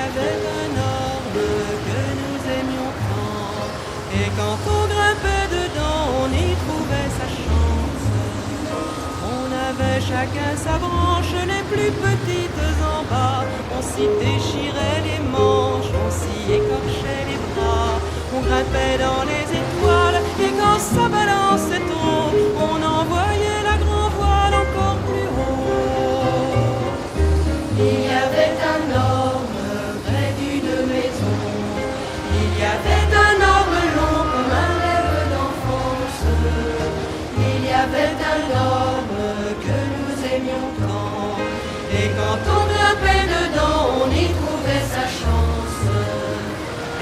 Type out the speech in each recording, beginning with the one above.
avait un orme que nous aimions tant, et quand on grimpait dedans, on y trouvait sa chance. On avait chacun sa branche, les plus petites en bas, on s'y déchirait les manches, on s'y écorchait les bras, on grimpait dans les étoiles, et quand ça balançait trop, on envoyait la grand voile encore plus haut. Il y avait un orme près d'une maison, il y avait un orme long comme un rêve d'enfance, il y avait un orme que nous aimions tant, et quand on grimpait dedans, on y trouvait sa chance.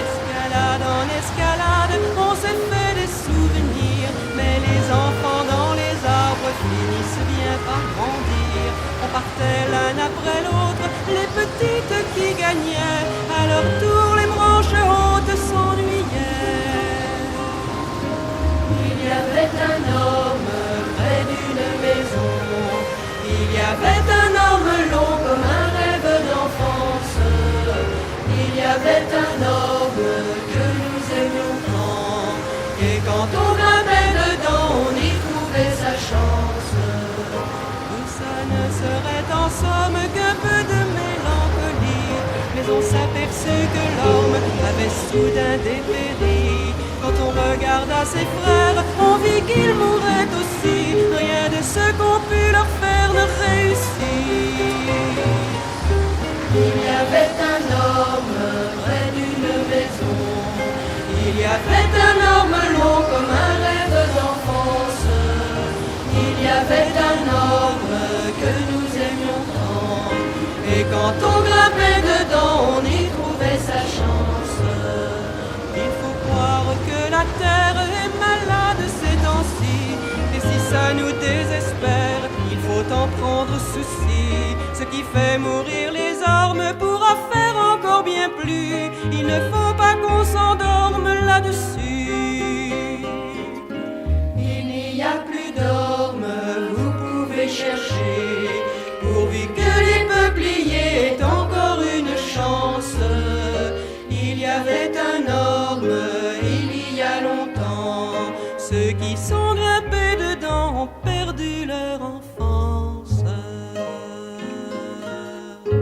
Escalade en escalade, on s'est fait des souvenirs, mais les enfants dans les arbres finissent bien par grandir. On partait l'un après l'autre, les petites qui gagnaient, à leur tour les branches hautes s'ennuyaient. Il y avait un homme près d'une maison, il y avait un homme long comme un rêve d'enfance, il y avait un homme que nous aimions tant, et quand on grimpait dedans, on y trouvait sa chance. Tout ça ne serait en somme qu'un peu de mélancolie, mais on s'aperçut que l'homme avait soudain dépéri. Quand on regarda ses frères, on vit qu'ils mouraient aussi, rien de ce qu'on put leur faire ne réussit. Il y avait un homme près d'une maison, il y avait un homme long comme un rêve d'enfance, il y avait un homme que nous aimions tant, et quand on grimpait dedans, on y trouvait sa chance. Il faut croire que la terre est malade ces temps-ci, et si ça nous désespère, il faut en prendre souci. Ce qui fait mourir les ormes pourra faire encore bien plus, il ne faut pas qu'on s'endorme là-dessus. Il n'y a plus d'ormes, vous pouvez chercher,